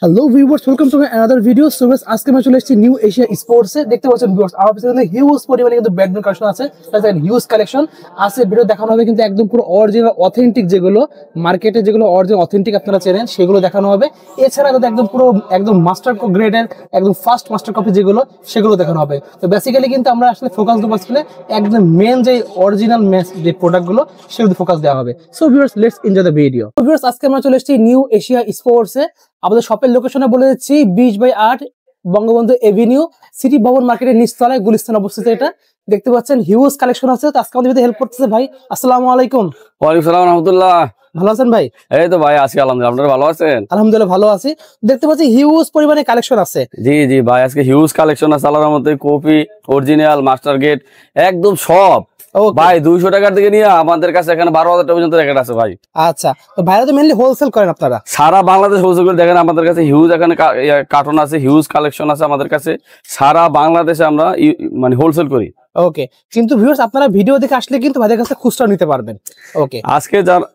Hello viewers, welcome to my another video. So guys, আজকে আমরা চলে এসেছি নিউ এশিয়া স্পোর্টসে। দেখতে পাচ্ছেন ভিউয়ার্স, আমার পিছনে হিউজ পরিমাণে কিন্তু ব্যাকগ্রাউন্ড কালেকশন আছে, তাছাড়া হিউজ কালেকশন আছে। ভিডিও দেখানো হবে কিন্তু একদম পুরো অরিজিনাল অথেন্টিক, যেগুলো মার্কেটে যেগুলো অরিজিনাল অথেন্টিক আপনারা চেনেন সেগুলো দেখানো হবে। এছাড়া কিন্তু একদম মাস্টার গ্রেডের একদম ফার্স্ট মাস্টার কপি যেগুলো, সেগুলো দেখানো হবে। তো বেসিক্যালি কিন্তু আমরা আসলে ফোকাস দেবো আসলে একদম মেন যে অরিজিনাল যে প্রোডাক্টগুলো সেগুলো ফোকাস দেওয়া হবে। So viewers, let's enjoy the video. তো ভিউয়ার্স, আজকে আমরা চলে এসেছি নিউ এশিয়া স্পোর্টসে। আমাদের শপের লোকেশনে বলে দিচ্ছি 20/8 বঙ্গবন্ধু এভিনিউ, সিটি ভবন মার্কেটের নিচতলায়, গুলিস্তান অবস্থিত। এটা দেখতে পাচ্ছেন হিউজ কালেকশন আছে। তো আজকে আমাদের হেল্প করতেছে ভাই। আসসালামু আলাইকুম। ওয়ালাইকুম সালাম রাহমাতুল্লাহ। ভালো আছেন ভাই? এই তো ভাই আছি আলহামদুলিল্লাহ। আপনারা ভালো আছেন? আলহামদুলিল্লাহ ভালো আছি। দেখতে পাচ্ছি হিউজ পরিমাণে কালেকশন আছে। জি জি ভাই, আজকে হিউজ কালেকশন আছে আল্লাহর রহমতে। কপি, অরিজিনাল, মাস্টার গেট, একদম সব ভাই 200 টাকার থেকে নিয়ে আমাদের কাছে এখানে 12,000 টাকা পর্যন্ত রেকেট আছে ভাই। আচ্ছা, তো ভাইরা তো মেইনলি হোলসেল করেন আপনারা? সারা বাংলাদেশ হোলসেল করে দেখেন, আমাদের কাছে হিউজ এখানে কার্টন আছে, হিউজ কালেকশন আছে আমাদের কাছে। সারা বাংলাদেশে আমরা মানে হোলসেল করি। ওকে, কিন্তু ভিউয়ার্স আপনারা ভিডিও দেখে আসলে কিন্তু ভাইদের কাছে খুচরা নিতে পারবেন। ওকে, আজকে যারা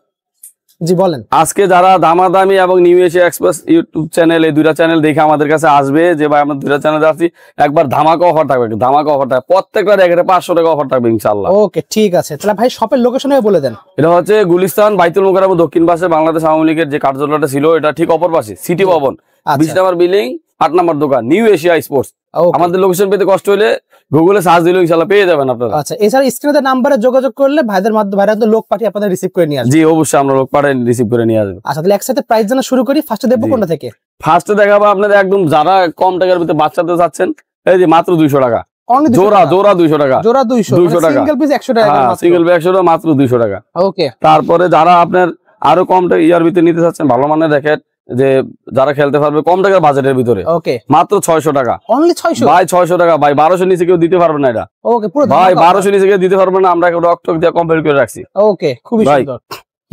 জি বলেন। আজকে যারা দামাদামি এবং new Asia express YouTube channel, এই দুইটা চ্যানেল দেখে আমাদের কাছে আসবে, যে ভাই আমরা দুইটা চ্যানেলে আসছি, একবার ধামাকা অফার থাকবে, ধামাকা অফার থাকবে, প্রত্যেকটা রেকেটে 500 টাকা অফার থাকবে ইনশাআল্লাহ। ওকে ঠিক আছে, তাহলে ভাই শপের লোকেশনে বলে দেন। এটা হচ্ছে গুলিস্তান বাইতুল মোকাররম দক্ষিণ পাশে বাংলাদেশ আওয়ামী লীগের যে কার্যালয়টা ছিল, এটা ঠিক অপর পাশে সিটি ভবন, 20 নম্বর বিল্ডিং, 8 নম্বর দোকান, নিউ এশিয়া স্পোর্টস। আমাদের লোকেশন পেতে কষ্ট হলে গুগলে সার্চ দিলে ইনশাআল্লাহ পেয়ে যাবেন আপনারা। আচ্ছা, এছাড়া স্ক্রিনে নাম্বারে যোগাযোগ করলে ভাইদের মাধ্যমে ভাইরা তো লোক পাঠিয়ে আপনাদের রিসিভ করে নিয়ে আসবে। জি অবশ্যই, আমরা লোক পাঠিয়ে রিসিভ করে নিয়ে আসবো। আচ্ছা, তাহলে একসাথে প্রাইস জানা শুরু করি। ফার্স্টে দেখবো কোনটা থেকে? ফার্স্টে দেখাবো আপনাদের একদম যারা কম টাকার ভিতরে বাচ্চাদের চাচ্ছেন, এই যে মাত্র 200 টাকা জোড়া 200 টাকা, জোড়া 200 টাকা, সিঙ্গেল পিস 100 টাকা, সিঙ্গেল পিস 100 টাকা, মাত্র 200 টাকা। ওকে, তারপরে যারা আপনার আরো কম টাকা ইয়ার ভিতরে নিতে চাচ্ছেন, ভালো মানের র্যাকেট, যে যারা খেলতে পারবে কম টাকার বাজেটের ভিতরে, ওকে, মাত্র 600 টাকা। অনলি 600 ভাই, 600 টাকা ভাই, 1200 নিচে কেউ দিতে পারবে না এটা। ওকে, পুরো ভাই 1200 নিচে কেউ দিতে পারবে না, আমরা রক টক দিয়ে কমপ্লিট করে রাখছি। ওকে, খুবই সুন্দর,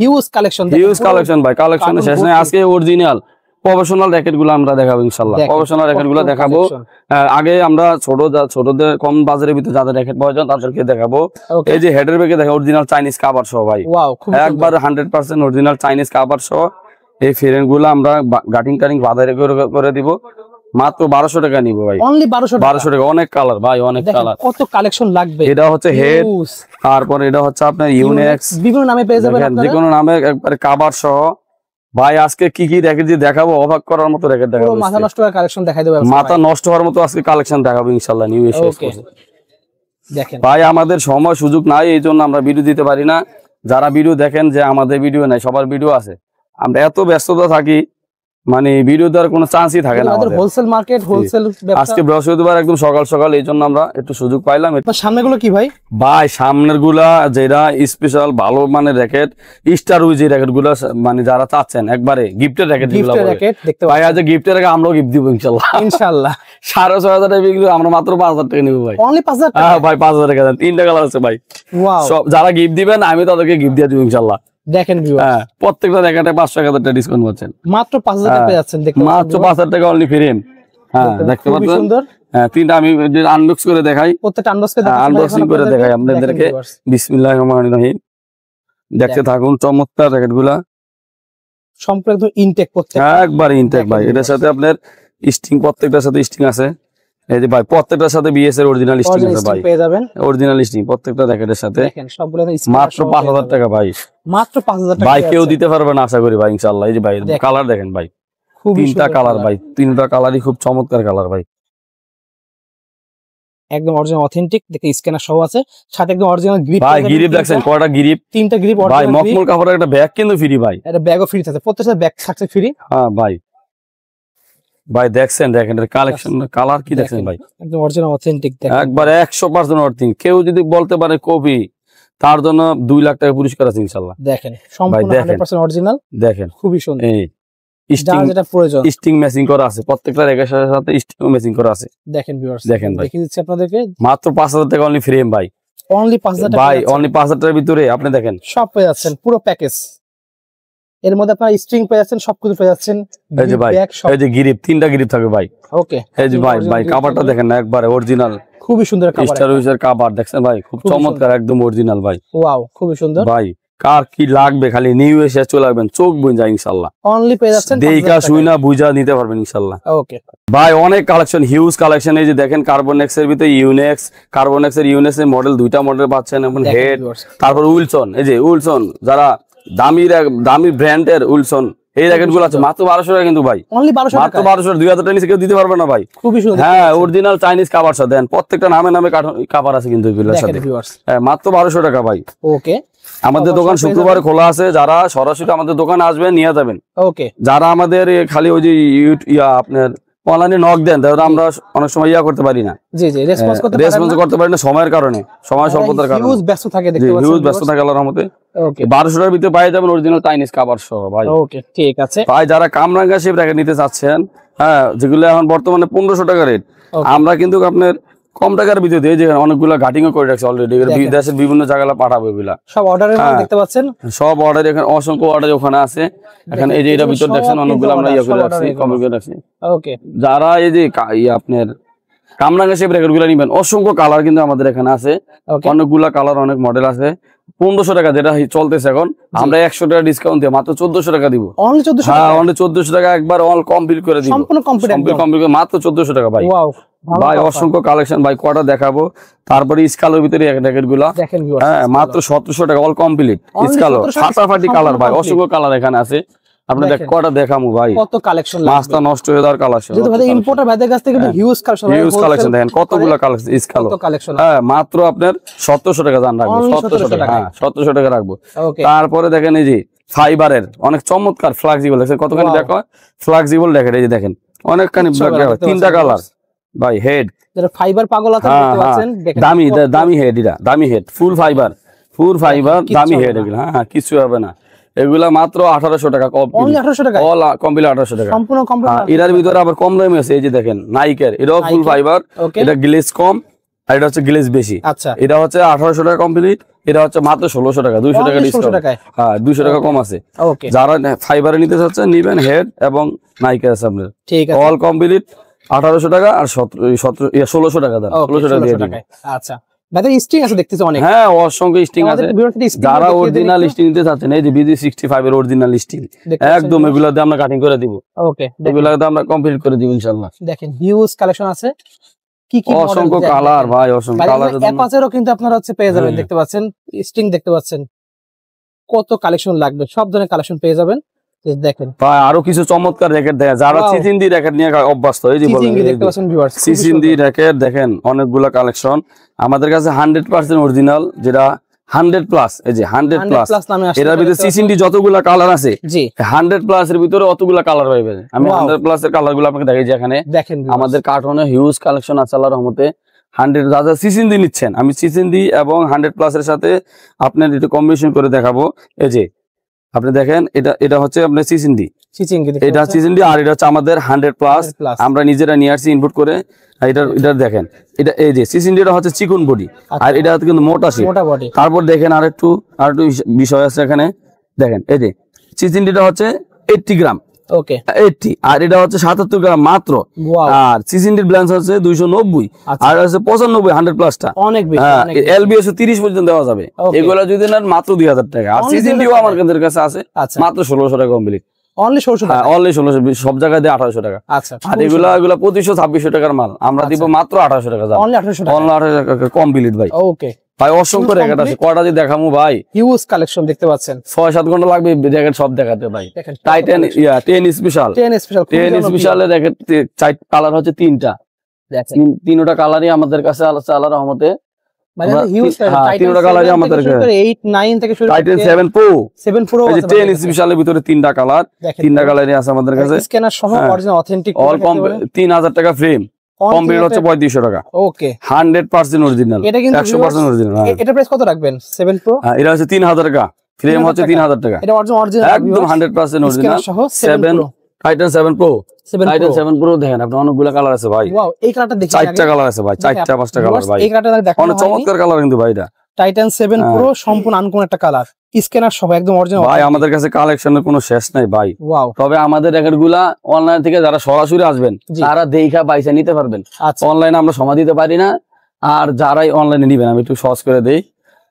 হিউজ কালেকশন, হিউজ কালেকশন ভাই, কালেকশনের শেষ নেই। আজকে অরিজিনাল প্রফেশনাল র‍্যাকেট গুলো আমরা দেখাবো ইনশাআল্লাহ। প্রফেশনাল র‍্যাকেট গুলো দেখাবো। আগে আমরা ছোটদের কম বাজারের ভিতরে যাদের র‍্যাকেট প্রয়োজন তাদেরকে দেখাবো। এই যে হেডের ব্যাগে দেখো অরিজিনাল চাইনিজ কভার সহ ভাই, একবার 100% অরিজিনাল চাইনিজ কভার সহ এই ফ্রেম গুলো আমরা গাটিং বাজারে করে দিব, মাত্র 1200 টাকা নিব ভাই। অনলি 1200 টাকা। অনেক কালার ভাই, অনেক কালার, কত কালেকশন লাগবে। এটা হচ্ছে হেড, তারপর এটা হচ্ছে আপনার ইউনিক্স, বিভিন্ন নামে পেয়ে যাবেন আপনারা, যে কোনো নামে একবারে কভার সহ। ভাই আজকে কি কি র্যাকেট যে দেখাবো, অবাক করার মতো র্যাকেট দেখাবো, মাথা নষ্ট হওয়ার কালেকশন দেখাই দেব, মাথা নষ্ট হওয়ার মতো আজকে কালেকশন দেখাবো ইনশাআল্লাহ নিউ এশিয়া স্পোর্টসে। দেখেন ভাই আমাদের সময় সুযোগ নাই, এই জন্য আমরা ভিডিও দিতে পারি না। যারা ভিডিও দেখেন যে আমাদের ভিডিও নাই, সবার ভিডিও আছে, আমরা এত ব্যস্ততা থাকি, মানে ভিডিও দেওয়ার কোনো চান্সই থাকে না। হোলসেল মার্কেট, হোলসেল ব্যবসা। আজকে বৃহস্পতিবার একদম সকাল সকাল, এই জন্য আমরা একটু সুযোগ পাইলাম। সামনে গুলো কি ভাই? ভাই সামনের গুলা যেটা স্পেশাল ভালো মানে র‍্যাকেট, স্টার উইজ র‍্যাকেট গুলা, মানে যারা চাচ্ছেন একবারে গিফটের র‍্যাকেট গুলো, ভাই আজ গিফটের আগে আমরাও গিফট দিব ইনশাআল্লাহ। ইনশাআল্লাহ 6,500 টাকা বিক্রি, আমরা মাত্র 5,000 টাকা নিব ভাই। অনলি 5,000 টাকা? হ্যাঁ ভাই, 5,000 টাকা। 3টা কালার আছে ভাই। ওয়াও, সব যারা গিফট দিবেন আমি তাদেরকে গিফট দিয়ে দিব ইনশাআল্লাহ। দেখেন ভিউয়ার্স, হ্যাঁ প্রত্যেকটা র‍্যাকেটে 500 টাকা ডিসকাউন্ট পাচ্ছেন, মাত্র 5,000 টাকা পেয়ে যাচ্ছেন। দেখুন মাত্র 5,000 টাকা অনলি ফ্রেম। হ্যাঁ দেখতে পাচ্ছেন, সুন্দর। হ্যাঁ তিনটা আমি আনবক্স করে দেখাই, প্রত্যেকটা আনবক্সিং করে দেখাই আপনাদেরকে। বিসমিল্লাহির রহমানির রহিম। দেখতে থাকুন চমৎকার র‍্যাকেট গুলা, সম্পূর্ণ ইনটেক, প্রত্যেকটা একবার ইনটেক ভাই। এটার সাথে আপনার স্টিং, প্রত্যেকটার সাথে স্টিং আছে। এই যে ভাই প্রত্যেকটার সাথে বিএস এর অরিজিনাল স্টিং আছে ভাই, পেয়ে যাবেন অরিজিনাল স্টিং প্রত্যেকটা র্যাকেটের সাথে। দেখেন সবগুলো মাত্র 5,000 টাকা ভাই, মাত্র 5,000 টাকা ভাই। কেউ দিতে পারবে না আশা করি ভাই ইনশাআল্লাহ। এই যে ভাই কালার দেখেন ভাই, তিনটা কালার ভাই, তিনটা কালারই খুব চমৎকার কালার ভাই, একদম অরিজিনাল অথেন্টিক। দেখে স্ক্যানার সহ আছে, সাথে একদম অরিজিনাল গ্রিপ। ভাই গ্রিপ দেখছেন কয়টা গ্রিপ? 3টা গ্রিপ ভাই। মকমল কাপড়ের একটা ব্যাগ কিন্তু ফ্রি ভাই, এটা ব্যাগও ফ্রি আছে, প্রত্যেকটা ব্যাগ থাকছে ফ্রি। হ্যাঁ ভাই, ভাই দেখছেন দেখেন এর কালেকশন, কালার কি দেখছেন ভাই, একদম অরিজিনাল অথেন্টিক, একবার 100% অথেন্টিক। কেউ যদি বলতে পারে কপি, তার জন্য 2 লাখ টাকা পুরস্কার আছে ইনশাআল্লাহ। দেখেন সম্পূর্ণ 100% অরিজিনাল, দেখেন খুবই সুন্দর। এই স্টিং, যেটা প্রয়োজন স্টিং ম্যাচিং করা আছে, প্রত্যেকটা রেখার সাথে স্টিং ম্যাচিং করা আছে। দেখেন ভিউয়ার্স, দেখেন ভাই, দেখিয়ে দিচ্ছি আপনাদেরকে, মাত্র 5,000 টাকা অনলি ফ্রেম ভাই, অনলি 5,000 টাকা ভাই, অনলি 5,000 টাকার ভিতরে আপনি দেখেন সব পেয়ে যাচ্ছেন, পুরো প্যাকেজ। এর মধ্যে আপনারা স্ট্রিং পেয়ে যাচ্ছেন, সবকিছু পেয়ে যাচ্ছেন। এই যে ভাই, এই যে গ্রিপ, 3টা গ্রিপ থাকবে ভাই। ওকে, এই যে ভাই, ভাই কভারটা দেখেন না, একবারে অরিজিনাল, খুবই সুন্দর কভার, স্টার উইজের কভার দেখছেন ভাই, খুব চমৎকার, একদম অরিজিনাল ভাই। ওয়াও, খুবই সুন্দর ভাই। কার কি লাগবে খালি নিউ এসে চলে আসবেন, চোখ বুঝে যায় ইনশাআল্লাহ। অনলি পেয়ে যাচ্ছেন দেইকা শুইনা বুঝা নিতে পারবেন ইনশাআল্লাহ। ওকে ভাই অনেক কালেকশন, হিউজ কালেকশন। এই যে দেখেন কার্বনেক্স এর ভিতরে ইউনেক্স, কার্বনেক্স এর ইউনেক্স এর মডেল, দুইটা মডেল পাচ্ছেন এবং হেড। তারপর উইলসন, এই যে উইলসন যারা দামি ব্র্যান্ডের উইলসন এই র্যাকেট গুলো আছে মাত্র 1200 টাকা কিন্তু ভাই, অনলি 1200 মাত্র 1200, 2000 টাকা নিচে কেউ দিতে পারবে না ভাই। খুবই সুন্দর। হ্যাঁ অরিজিনাল চাইনিজ কাভার সাথে দেন, প্রত্যেকটা নামে নামে কাভার আছে কিন্তু এগুলোর সাথে। হ্যাঁ মাত্র 1200 টাকা ভাই। ওকে আমাদের দোকান শুক্রবারে খোলা আছে, যারা সরাসরি আমাদের দোকানে আসবেন নিয়ে যাবেন। ওকে যারা আমাদের খালি ওই যে আপনার অনলাইনে নক দেন তাহলে আমরা অনেক সময় করতে পারি না, জি জি রেসপন্স করতে পারি না সময়ের কারণে, সময় স্বল্পতার কারণে। হিউজ ব্যস্ত থাকে, দেখতে পাচ্ছেন হিউজ ব্যস্ত থাকে আল্লাহর রহমতে। ওকে 1200 টাকার ভিতরে পেয়ে যাবেন অরিজিনাল চাইনিজ কাভার সহ ভাই। ওকে ঠিক আছে ভাই যারা কামরাঙ্গা শেপ র্যাকেট নিতে চাচ্ছেন, হ্যাঁ যেগুলো এখন বর্তমানে 1500 টাকা রেট, আমরা কিন্তু আপনার কম টাকার ভিতরে এই যে অনেকগুলো গাটিংও করে রাখছি অলরেডি, দেশের বিভিন্ন জায়গায় পাঠাবো এগুলা সব অর্ডারের মাল দেখতে পাচ্ছেন, সব অর্ডার এখানে অসংখ্য অর্ডার ওখানে আছে। এখানে এই যে এটা ভিতর দেখছেন অনেকগুলো আমরা করে রাখছি, কমে করে রাখছি। ওকে যারা এই যে আপনার কামরাঙ্গা শেপ র্যাকেট গুলো নিবেন, অসংখ্য কালার কিন্তু আমাদের এখানে আছে, অনেকগুলা কালার, অনেক মডেল আছে। 1500 টাকা যেটা চলতেছে এখন, আমরা 100 টাকা ডিসকাউন্ট দিয়ে মাত্র 1400 টাকা দিব। অনলি 1400? হ্যাঁ অনলি 1400 টাকা একবার অল কমপ্লিট করে দিব, সম্পূর্ণ কমপ্লিট মাত্র 1400 টাকা ভাই। ওয়াও ভাই অসংখ্য কালেকশন ভাই, কটা দেখাবো। তারপরে স্কালোর ভিতরে র্যাকেট গুলা দেখেন, হ্যাঁ মাত্র 1700 টাকা অল কমপ্লিট স্কালো, ফাটাফাটি কালার ভাই, অসংখ্য কালার এখানে আছে। আপনি কটা দেখামু ভাই, কত কালেকশন, মাছটা নষ্ট হয়ে যাওয়ার কালেকশন। যেহেতু ভাই ইম্পোর্টার ভাইদের কাছ থেকে হিউজ কালেকশন, হিউজ কালেকশন দেখেন কতগুলো কালেকশন স্কালো। হ্যাঁ মাত্র আপনার 1700 টাকা দাম রাখবো, 1700 টাকা, হ্যাঁ 1700 টাকা রাখবো। তারপরে দেখেন এই যে ফাইবারের অনেক চমৎকার ফ্লেক্সিবল দেখেন, কতখানি দেখো ফ্লেক্সিবল দেখেন, এই যে দেখেন অনেকখানি, তিনটা কালার ভাই। হেড যেটা ফাইবার পাগল আছে দেখতে পাচ্ছেন, দেখেন দামি হেড, এটা দামি হেড, ফুল ফাইবার দামি হেড এগুলো। হ্যাঁ কিছু হবে না, এগুলা মাত্র 1800 টাকা, অনলি 1800 টাকা, অল কমপ্লিট 1800 টাকা সম্পূর্ণ কমপ্লিট। এটার ভিতরে আবার কম দামে আছে, এই যে দেখেন নাইকের, এটাও ফুল ফাইবার, এটা গ্লেজ কম আর এটা হচ্ছে গ্লেজ বেশি। আচ্ছা এটা হচ্ছে 1800 টাকা কমপ্লিট, এটা হচ্ছে মাত্র 1600 টাকা, 200 টাকা ডিসকাউন্ট। হ্যাঁ 200 টাকা কম আছে। যারা ফাইবারে নিতে চাচ্ছেন নিবেন, হেড এবং নাইকে আছে আপনার, ঠিক আছে অল কমপ্লিট 1800 টাকা আর 1600 টাকা দাম, 1600 টাকা দিয়ে দিবেন। আচ্ছা ভাই স্ট্রিং আছে দেখতেছি অনেক, হ্যাঁ অসংখ্য স্ট্রিং আছে। যারা অরিজিনাল স্ট্রিং নিতে চাচ্ছেন, এই যে BG65 এর অরিজিনাল স্ট্রিং একদম, এগুলাতে আমরা কাটিং করে দিব। ওকে এগুলাতে আমরা কমপ্লিট করে দিব ইনশাআল্লাহ। দেখেন হিউজ কালেকশন আছে, কি কি অসংখ্য কালার ভাই, অসংখ্য কালার। অ্যাপাচেরও কিন্তু আপনারা হচ্ছে পেয়ে যাবেন, দেখতে পাচ্ছেন স্ট্রিং দেখতে পাচ্ছেন, কত কালেকশন লাগবে সব ধরনের কালেকশন পেয়ে যাবেন। দেখেন ভাই আরো কিছু চমৎকার র্যাকেট দেখেন, যারা সিসিনদি র্যাকেট নিয়ে অভ্যস্ত, এই যে দেখতে পাচ্ছেন ভিউয়ার্স সিসিনদি র্যাকেট দেখেন, অনেকগুলা কালেকশন আমাদের কাছে 100% অরিজিনাল, যেটা 100+, এই যে 100+, এর ভিতরে সিসিনদি যতগুলা কালার আছে, জি 100+ এর ভিতরে অতগুলা কালার পাবেন। আমি 100+ এর কালারগুলো আপনাকে দেখাই, যে এখানে দেখেন আমাদের কার্টনে হিউজ কালেকশন আছে আল্লাহর রহমতে। 100 যারা সিসিনদি নিচ্ছেন, আমি সিসিনদি এবং 100+ এর সাথে আপনার একটু কম্বিনেশন করে দেখাবো। এই যে আপনি দেখেন, এটা হচ্ছে আপনার সিসিনদি, এটা সিসিনদি, আর এটা হচ্ছে আমাদের 100+, আমরা নিজেরা নিয়ে আসছি ইনপুট করে। এটা দেখেন, এটা এই যে সিসিনডিটা হচ্ছে চিকন বডি, আর এটা কিন্তু মোটা বডি। তারপর দেখেন আর একটু বিষয় আছে এখানে, দেখেন এই যে সিসিনডিটা হচ্ছে 80 গ্রাম, ওকে 80, আর এটা হচ্ছে 77 গ্রাম মাত্র। আর সিসিনডির ব্যালেন্স হচ্ছে 290, আর হচ্ছে 95 100+ টা অনেক বেশি। এলবিএস 30 পর্যন্ত দেওয়া যাবে, এগুলা যদি নেন মাত্র 2000 টাকা। আর সিসিনডিও আমাদের কাছে আছে মাত্র 1600 টাকা কমপ্লিট, অনলি 1600 টাকা, অনলি 1600, সব জায়গায় দিয়ে 1800 টাকা। আচ্ছা, আর এগুলা 2500-2600 টাকার মাল আমরা দিব মাত্র 1800 টাকা, অনলি 1800 টাকা কমপ্লিট ভাই। ওকে ভাই অসংখ্য র্যাকেট আছে, কয়টা দিয়ে দেখামু ভাই, হিউজ কালেকশন দেখতে পাচ্ছেন, 6-7 ঘন্টা লাগবে র্যাকেট সব দেখাতে ভাই। টাইটান 10 স্পেশাল, 10 স্পেশালের র্যাকেট কালার হচ্ছে 3টা, দেখেন 3টা কালারই আমাদের কাছে আছে আল্লাহর রহমতে। মানে হিউজ টাইটান কালারই আমাদের কাছে 8 9 থেকে শুরু, টাইটান 7 প্রো আছে, 10 স্পেশালের ভিতরে 3টা কালার, 3টা কালারই আছে আমাদের কাছে, স্ক্যানার সহ অরিজিনাল অথেন্টিক, অল কম 3000 টাকা ফ্রেম, কমপ্লিট হচ্ছে 3500 টাকা। ওকে 100% অরিজিনাল, এটা কিন্তু 100% অরিজিনাল। এটা প্রাইস কত রাখবেন? 7 প্রো এটা হচ্ছে 3000 টাকা, ফ্রেম হচ্ছে 3000 টাকা, এটা অরিজিনাল একদম 100% original. 7 Titan 7 pro, Titan 7 pro দেখেন আপনি, অনেকগুলো কালার আছে ভাই। ওয়াও এই কালারটা দেখেন, 4টা কালার আছে ভাই, 4টা 5টা কালার ভাই, এই কালারটা দেখেন অনেক চমৎকার কালার কিন্তু ভাই। এটা টাইটান 7 প্রো সম্পূর্ণ আনকমন একটা কালার, স্ক্যানার সহ একদম অরিজিনাল ভাই। আমাদের কাছে কালেকশনের কোনো শেষ নাই ভাই। ওয়াও, তবে আমাদের র্যাকেটগুলা অনলাইন থেকে যারা সরাসরি আসবেন তারা দেখা পয়সা নিতে পারবেন, অনলাইনে আমরা সময় দিতে পারি না। আর যারাই অনলাইনে নিবেন, আমি একটু সহজ করে দেই,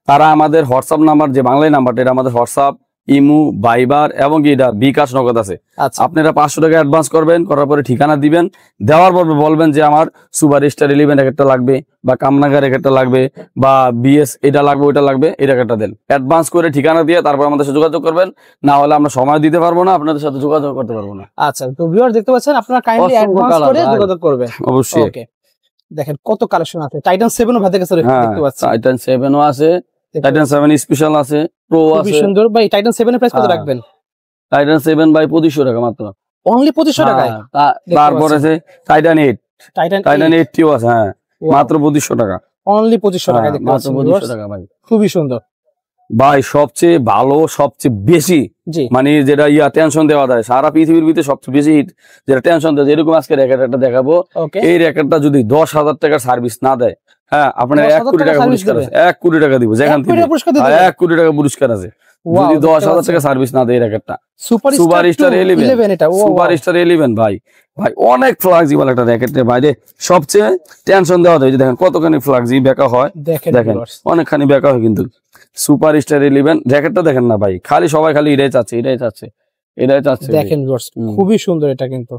তারা আমাদের হোয়াটসঅ্যাপ নাম্বার, যে বাংলায় নাম্বারটা, এটা আমাদের হোয়াটসঅ্যাপ, ইমু, ভাইবার এবং এটা বিকাশ নগদ আছে। আচ্ছা আপনারা 500 টাকা অ্যাডভান্স করবেন, করার পরে ঠিকানা দিবেন, দেওয়ার পর বলবেন যে আমার সুপার স্টার 11 একটা লাগবে, বা কামনাগার একটা লাগবে, বা বিএস এটা লাগবে, ওইটা লাগবে, এটা একটা দেন। অ্যাডভান্স করে ঠিকানা দিয়ে তারপর আমাদের সাথে যোগাযোগ করবেন, না হলে আমরা সময় দিতে পারবো না, আপনাদের সাথে যোগাযোগ করতে পারবো না। আচ্ছা, তো ভিউয়ার দেখতে পাচ্ছেন, আপনারা কাইন্ডলি অ্যাডভান্স করে যোগাযোগ করবেন অবশ্যই। ওকে, দেখেন কত কালেকশন আছে। টাইটান 7 ও ভাতের কাছে দেখতে পাচ্ছি, টাইটান 7 ও আছে, টাইটান 7 স্পেশাল আছে, প্রো আছে। খুবই সুন্দর ভাই। টাইটান 7 এর প্রাইস কত রাখবেন? টাইটান 7 ভাই 2500 টাকা মাত্র, অনলি 2500 টাকায়। তারপর আছে টাইটান 8, টাইটান 80 আছে, হ্যাঁ মাত্র 2500 টাকা, অনলি 2500 টাকায় দেখতে পাচ্ছেন, 2500 টাকা ভাই। খুবই সুন্দর ভাই সবচেয়ে ভালো, সবচেয়ে বেশি মানে যেটা টেনশন দেওয়া যায় সারা পৃথিবীর ভিতরে সবচেয়ে বেশি হিট যেটা টেনশন দেয়, যেরকম আজকে র্যাকেট একটা দেখাবো, এই র্যাকেটটা যদি 10,000 টাকার সার্ভিস না দেয়, হ্যাঁ আপনার 1 কোটি টাকা পুরস্কার আছে, 1 কোটি টাকা দিব যেখান থেকে, 1 কোটি টাকা পুরস্কার আছে যদি 10,000 টাকা সার্ভিস না দেয় এই র্যাকেটটা। সুপার স্টার 11, এটা সুপার স্টার 11 ভাই, ভাই অনেক ফ্লেক্সিবল একটা র্যাকেট রে ভাই রে, সবচেয়ে টেনশন দেওয়া যায়। দেখেন কতখানি ফ্লেক্সি বেকা হয়, দেখেন অনেকখানি বেকা হয়, কিন্তু সুপার স্টার 11 র্যাকেটটা দেখেন না ভাই, খালি সবাই খালি এটাই চাচ্ছে, এটাই চাচ্ছে, এটাই চাচ্ছে। দেখেন খুবই সুন্দর এটা, কিন্তু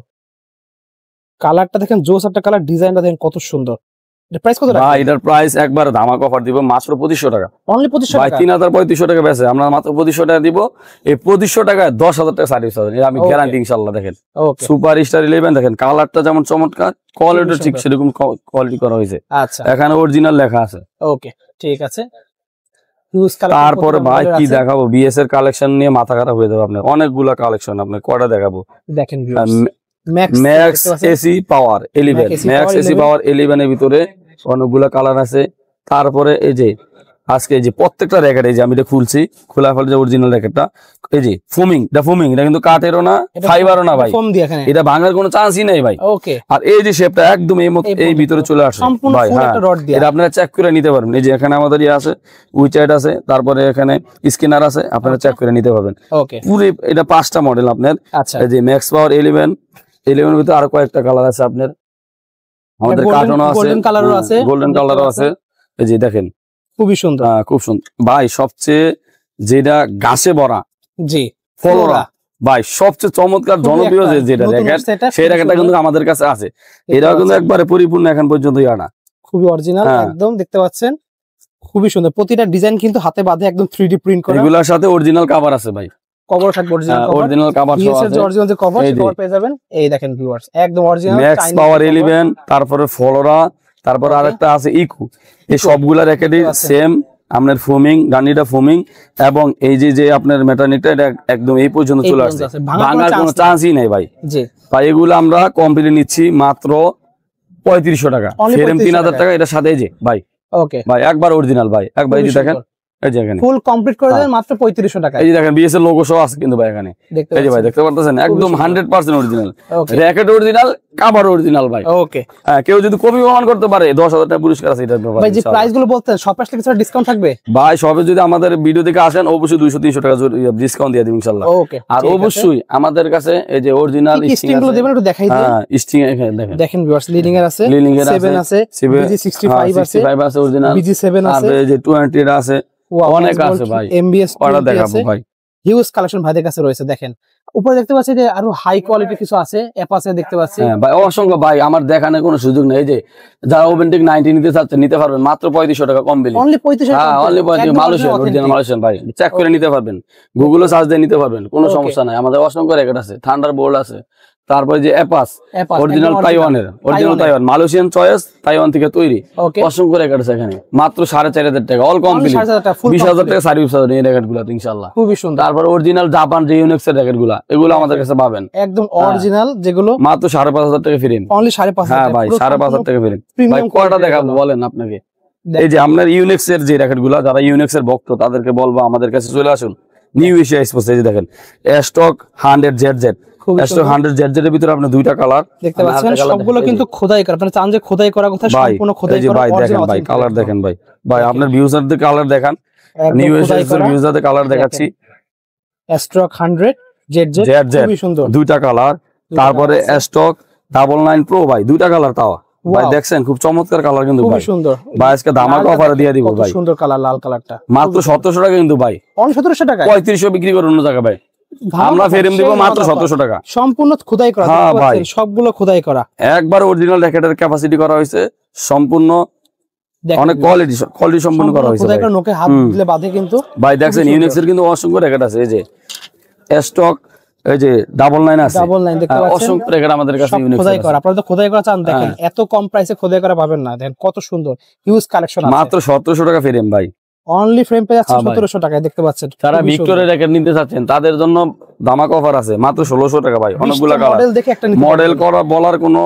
কালারটা দেখেন, জোস একটা কালার, ডিজাইনটা দেখেন কত সুন্দর। এটা প্রাইস কত রাখবেন? ভাই এটার প্রাইস একবার ধামাকা অফার দিব, মাত্র 2500 টাকা, অনলি 2500 টাকা। ভাই 3300 টাকা বেচে, আমরা মাত্র 2500 টাকা দিব। এই 2500 টাকায় 10,000 টাকা সার্ভিস হবে, আমি গ্যারান্টি ইনশাআল্লাহ। দেখেন সুপার স্টার 11 দেখেন, কালারটা যেমন চমৎকার, কোয়ালিটি ঠিক সেরকম কোয়ালিটি করা হয়েছে। আচ্ছা, এখানে অরিজিনাল লেখা আছে। ওকে ঠিক আছে। তারপরে ভাই কি দেখাবো, বিএস এর কালেকশন নিয়ে মাথা খারাপ হয়ে যাবে আপনার, অনেকগুলা কালেকশন, আপনার কয়টা দেখাবো। দেখেন ম্যাক্স এসি পাওয়ার 11, ম্যাক্স এসি পাওয়ার 11 এর ভিতরে অনেকগুলা কালার আছে। তারপরে এই যে আজকে এই যে প্রত্যেকটা র্যাকেট, এই যে আমি এটা খুলছি, খোলা ফেলে যে অরিজিনাল র্যাকেটটা, এই যে ফোমিং, এটা কিন্তু কাঠেরও না, ফাইবারও না ভাই, এটা ভাঙার কোনো চান্সই নাই ভাই। ওকে, আর এই যে শেপটা একদম এই ভিতরে চলে আসে ভাই, হ্যাঁ এটা আপনারা চেক করে নিতে পারবেন। এই যে এখানে আমাদের আছে, উইচাইট আছে, তারপরে এখানে স্ক্যানার আছে, আপনারা চেক করে নিতে পারবেন। ওকে, পুরো এটা 5টা মডেল আপনার। এই যে ম্যাক্স পাওয়ার 11 এর ভিতরে আরো কয়েকটা কালার আছে আপনার, আমাদের কার্টনও আছে, গোল্ডেন কালারও আছে। এই যে দেখেন খুবই সুন্দর, খুব সুন্দর ভাই। সবচেয়ে যেটা গাছে ভরা, জি ফলোরা ভাই, সবচেয়ে চমৎকার জনপ্রিয় যেটা র্যাকেট, সেই র্যাকেটটা কিন্তু আমাদের কাছে আছে। এটাও কিন্তু একবারে পরিপূর্ণ এখন পর্যন্ত না, খুবই অরিজিনাল একদম, দেখতে পাচ্ছেন খুবই সুন্দর। প্রতিটা ডিজাইন কিন্তু হাতে বাঁধে, একদম 3D প্রিন্ট করা। এগুলোর সাথে অরিজিনাল কভার আছে ভাই, কভার থাকবে অরিজিনাল কভার সহ আছে, অরিজিনাল যে কভার পেয়ে যাবেন। এই দেখেন ভিউয়ার্স, একদম অরিজিনাল ম্যাক্স পাওয়ার 11, তারপরে ফলোরা, তারপর আরেকটা আছে ইকু। এই সবগুলা র্যাকেটই সেম আপনার ফোমিং, ডানিটা ফোমিং, এবং এই যে আপনার মেটানিকটা এটা একদম এই পর্যন্ত চলে আসছে, ভাঙার কোনো চান্সই নাই ভাই। জি ভাই, এগুলো আমরা কমপ্লিট নিচ্ছি মাত্র 3500 টাকা, ফ্রেম 3000 টাকা, এটার সাথে যে ভাই। ওকে ভাই, একবার অরিজিনাল ভাই, একবার এই যে দেখেন, এই যে এখানে ফুল কমপ্লিট করে দেন মাত্র 3500 টাকা। এই যে দেখেন বিএস এর লোগো সহ আছে কিন্তু ভাই এখানে, এই যে ভাই দেখতে পাচ্ছেন, একদম 100% original, racket original, cover original ভাই। ওকে, কেউ যদি কপি প্রমাণ করতে পারে 10,000 টাকা পুরস্কার আছে এটার ব্যাপারে। ভাই যে প্রাইস গুলো বলতেন, সব আসলে কিছু ডিসকাউন্ট থাকবে ভাই? সবে যদি আমাদের ভিডিও থেকে আসেন অবশ্যই 200-300 টাকা ডিসকাউন্ট দিয়ে দিব ইনশাআল্লাহ। ওকে, আর অবশ্যই আমাদের কাছে এই যে অরিজিনাল স্টিং গুলো দেবেন, একটু দেখাই দিন। হ্যাঁ স্টিং এখানে দেখেন, দেখেন ভিউয়ার্স, লিডিং এর আছে, 7 আছে, BG65 আছে অরিজিনাল, BG7 আছে, আর এই যে 20 এর আছে, অনেক আছে ভাই। এমবিএস ওটা দেখাবো ভাই, হিউজ কালেকশন ভাইদের কাছে রয়েছে। দেখেন উপরে দেখতে পাচ্ছি যে আরো হাই কোয়ালিটি কিছু আছে, অ্যাপাচে দেখতে পাচ্ছি। হ্যাঁ ভাই, অসংখ্য ভাই, আমার দেখানোর কোনো সুযোগ নেই। এই যে যারা ওভেন্টিক 90 নিতে চাচ্ছেন নিতে পারবেন মাত্র 3500 টাকা কম বিল, অনলি 3500 টাকা। হ্যাঁ অনলি 3500, মালয়েশিয়ান অরিজিনাল মালয়েশিয়ান ভাই, চেক করে নিতে পারবেন, গুগলে সার্চ দিয়ে নিতে পারবেন, কোনো সমস্যা নাই। আমাদের অসংখ্য র্যাকেট আছে, থান্ডারবোল্ট আছে, তারপরে যে অ্যাপাচ অরিজিনাল তাইওয়ানের, original Taiwan Malaysian choice, Taiwan থেকে তৈরি, অসংখ্য র্যাকেট আছে এখানে, মাত্র 4500 টাকা অল কমপ্লিট, 20,000 টাকা সার্ভিস হবে এই র্যাকেট গুলো ইনশাআল্লাহ। খুবই সুন্দর। তারপর অরিজিনাল জাপান রিউনিক্স এর র্যাকেট গুলো, এগুলো আমাদের কাছে পাবেন একদম অরিজিনাল, যেগুলো মাত্র 5,500 টাকা ফ্রি, অনলি 5,500। হ্যাঁ ভাই 5,500 টাকা ফ্রি ভাই। কয়টা দেখাবো বলেন আপনাকে? এই যে আপনার ইউনিক্স এর যে র্যাকেট গুলো, যারা ইউনিক্স এর ভক্ত তাদেরকে বলবো আমাদের কাছে চলে আসুন, নিউ এশিয়া এক্সপোস। এই যে দেখেন স্টক 100ZZ, স্টক 100ZZ এর ভিতরে আপনি দুইটা কালার দেখতে পাচ্ছেন, সবগুলো কিন্তু খোদাই করা, আপনারা চান যে খোদাই করা কথা, সম্পূর্ণ খোদাই করা। ভাই দেখেন ভাই, কালার দেখেন ভাই, ভাই আপনার ভিউজারদের কালার দেখান, নিউ এশিয়া এর ভিউজারদের কালার দেখাচ্ছি, স্টক 100ZZ খুবই সুন্দর, দুইটা কালার। তারপরে স্টক 99 প্রো ভাই, দুইটা কালার, তাও ভাই দেখছেন খুব চমৎকার কালার কিন্তু খুব ভাই সুন্দর ভাই আজকে ধামাকা অফারে দিয়ে দিব ভাই সুন্দর কালার লাল কালারটা মাত্র 1700 টাকা কিন্তু ভাই অন 1700 টাকা 3500 বিক্রি করে অন্য জায়গায় ভাই আমরা ফেরম দিব মাত্র 1700 টাকা সম্পূর্ণ খোদাই করা হ্যাঁ ভাই সবগুলো খোদাই করা একবার অরিজিনাল র্যাকেটের ক্যাপাসিটি করা হয়েছে সম্পূর্ণ অনেক কোয়ালিটি সম্পূর্ণ করা হয়েছে খোদাই করে নোকে হাত দিলে বাঁধে কিন্তু ভাই দেখছেন ইউনিক্সের কিন্তু অসংখ্য র্যাকেট আছে এই যে স্টক এই যে ডাবল লাইন আছে ডাবল লাইন দেখতে পাচ্ছেন অসংখ্য র্যাকেট আমাদের কাছে ইউনিক্স খোদাই করা আপনারা তো খোদাই করা চান দেখেন এত কম প্রাইসে খোদাই করা পাবেন না দেখেন কত সুন্দর হিউজ কালেকশন আছে মাত্র 1700 টাকা ফ্রেম ভাই অনলি ফ্রেম পেয়ে যাচ্ছে 1700 টাকায় দেখতে পাচ্ছেন যারা ভিক্টোরিয়া র্যাকেট নিতে চাচ্ছেন তাদের জন্য ধামাকা অফার আছে মাত্র 1600 টাকা ভাই অনেকগুলো কালার মডেল দেখে একটা মডেল করা বলার কোনো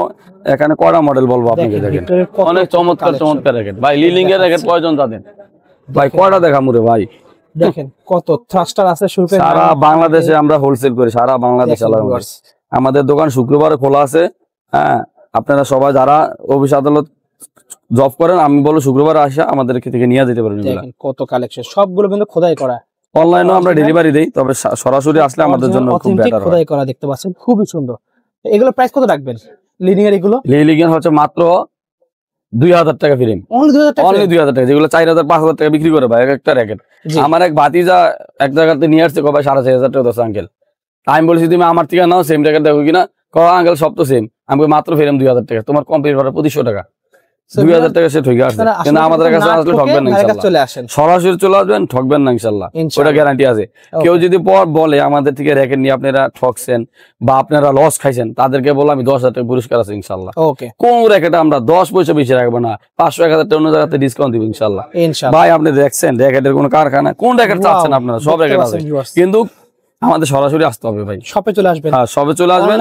এখানে কয়টা মডেল বলবো আপনাকে দেখেন অনেক চমৎকার চমৎকার র্যাকেট ভাই লিলিং এর র্যাকেট প্রয়োজন তাদের ভাই কয়টা দেখামু রে ভাই দেখেন কত থ্রাস্টার আছে শুরুতে সারা বাংলাদেশে আমরা হোলসেল করি সারা বাংলাদেশে আমাদের দোকান শুক্রবারে খোলা আছে হ্যাঁ আপনারা সবাই যারা অফিস আদালত জব করেন আমি বলবো শুক্রবার আসা আমাদের থেকে নিয়ে যেতে পারেন দেখেন কত কালেকশন সবগুলো কিন্তু খোদাই করা অনলাইনেও আমরা ডেলিভারি দেই তবে সরাসরি আসলে আমাদের জন্য খুব বেটার হয় খোদাই করা দেখতে পাচ্ছেন খুবই সুন্দর এগুলো প্রাইস কত রাখবেন লিনিং এর এগুলো লিলিং এর হচ্ছে মাত্র 2000 টাকা ফ্রেম অনলি 2000 টাকা অনলি 2000 টাকা যেগুলো 4000 5000 টাকা বিক্রি করে ভাই একটা র্যাকেট আমার এক ভাতিজা এক জায়গাতে নিয়ে আসছে কবে 4500 টাকা দশ আঙ্কেল আমি বলছি তুমি আমার থেকে নাও সেম র্যাকেট দেখো কিনা কয় আঙ্কেল সব তো সেম আমি মাত্র ফ্রেম 2000 টাকা তোমার কমপ্লিট করার 2500 টাকা 2000 টাকা সে ঠিক আছে কিন্তু আমাদের কাছে আসলে ঠকবেন না ইনশাআল্লাহ সরাসরি চলে আসবেন ঠকবেন না ইনশাআল্লাহ ওটা গ্যারান্টি আছে কেউ যদি পর বলে আমাদের থেকে র্যাকেট নিয়ে আপনারা ঠকছেন বা আপনারা লস খাইছেন তাদেরকে বলে আমি 10,000 টাকা পুরস্কার আছে ইনশাআল্লাহ ওকে কোন র্যাকেট আমরা 10 পয়সা বেশি রাখবো না 500 1000 টাকা অন্য জায়গাতে ডিসকাউন্ট দিব ইনশাআল্লাহ ভাই আপনি দেখছেন র্যাকেটের কোনো কারখানা কোন র্যাকেট চাচ্ছেন আপনারা সব র্যাকেট আছে কিন্তু আমাদের সরাসরি আসতে হবে ভাই শপে চলে আসবেন হ্যাঁ শপে চলে আসবেন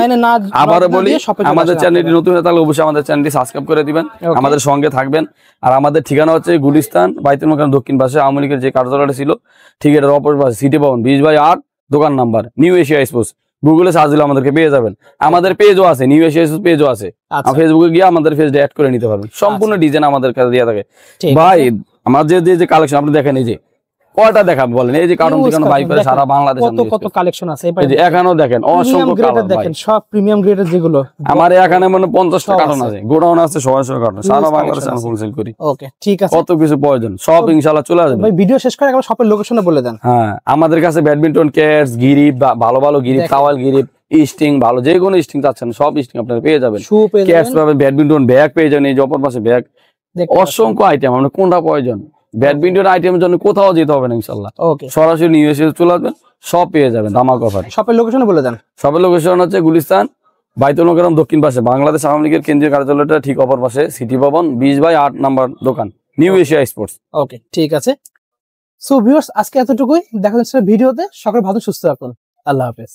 আবার বলি আমাদের চ্যানেলটি নতুন হয়ে থাকলে অবশ্যই আমাদের চ্যানেলটি সাবস্ক্রাইব করে দিবেন আমাদের সঙ্গে থাকবেন আর আমাদের ঠিকানা হচ্ছে গুলিস্তান বাইতুল মোকাররম দক্ষিণ পাশে আওয়ামী লীগের যে কার্যালয়টা ছিল ঠিক এটার অপর পাশে সিটি ভবন 20/8 দোকান নাম্বার নিউ এশিয়া স্পোর্টস গুগলে সার্চ দিলে আমাদেরকে পেয়ে যাবেন আমাদের পেজও আছে নিউ এশিয়া স্পোর্টস পেজও আছে ফেসবুকে গিয়ে আমাদের পেজটা অ্যাড করে নিতে পারবেন সম্পূর্ণ ডিজাইন আমাদের কাছে দেওয়া থাকে ভাই আমাদের যে কালেকশন আপনি দেখেন এই যে কয়টা দেখাবো বলেন এই যে কার্টুন ঠিকানা ভাই করে সারা বাংলাদেশে কত কালেকশন আছে এই যে এখানেও দেখেন অসংখ্য কালার দেখেন সব প্রিমিয়াম গ্রেডের যেগুলো আমার এখানে মানে 50টা কার্টুন আছে গোডাউন আছে 100 কার্টুন সারা বাংলাদেশে আমি হোলসেল করি ওকে ঠিক আছে কত কিছু প্রয়োজন সব ইনশাআল্লাহ চলে আসবে ভাই ভিডিও শেষ করে একবার শপের লোকেশনটা বলে দেন হ্যাঁ আমাদের কাছে ব্যাডমিন্টন ক্যাটস গিরিপ ভালো ভালো গিরিপ কাওয়াল গিরিপ স্টিং ভালো যে কোনো স্টিং চাচ্ছেন সব স্টিং আপনারা পেয়ে যাবেন ক্যাটস পাবেন ব্যাডমিন্টন ব্যাগ পেয়ে যাবেন এই যে অপর পাশে ব্যাগ অসংখ্য আইটেম আমরা কোনটা প্রয়োজন ব্যাডমিন্টন আইটেমের জন্য কোথাও যেতে হবে না ইনশাআল্লাহ ওকে সরাসরি নিউ এসে চলে আসবেন সব পেয়ে যাবেন ধামাকা অফারে শপের লোকেশন বলে দেন শপের লোকেশন হচ্ছে গুলিস্তান বাইতুল মোকাররম দক্ষিণ পাশে বাংলাদেশ আওয়ামী লীগের কেন্দ্রীয় কার্যালয়টা ঠিক অপর পাশে সিটি ভবন 20/8 নাম্বার দোকান নিউ এশিয়া স্পোর্টস ওকে ঠিক আছে সো ভিউয়ার্স আজকে এতটুকুই দেখা যাচ্ছে ভিডিওতে সকলে ভালো সুস্থ থাকুন আল্লাহ হাফেজ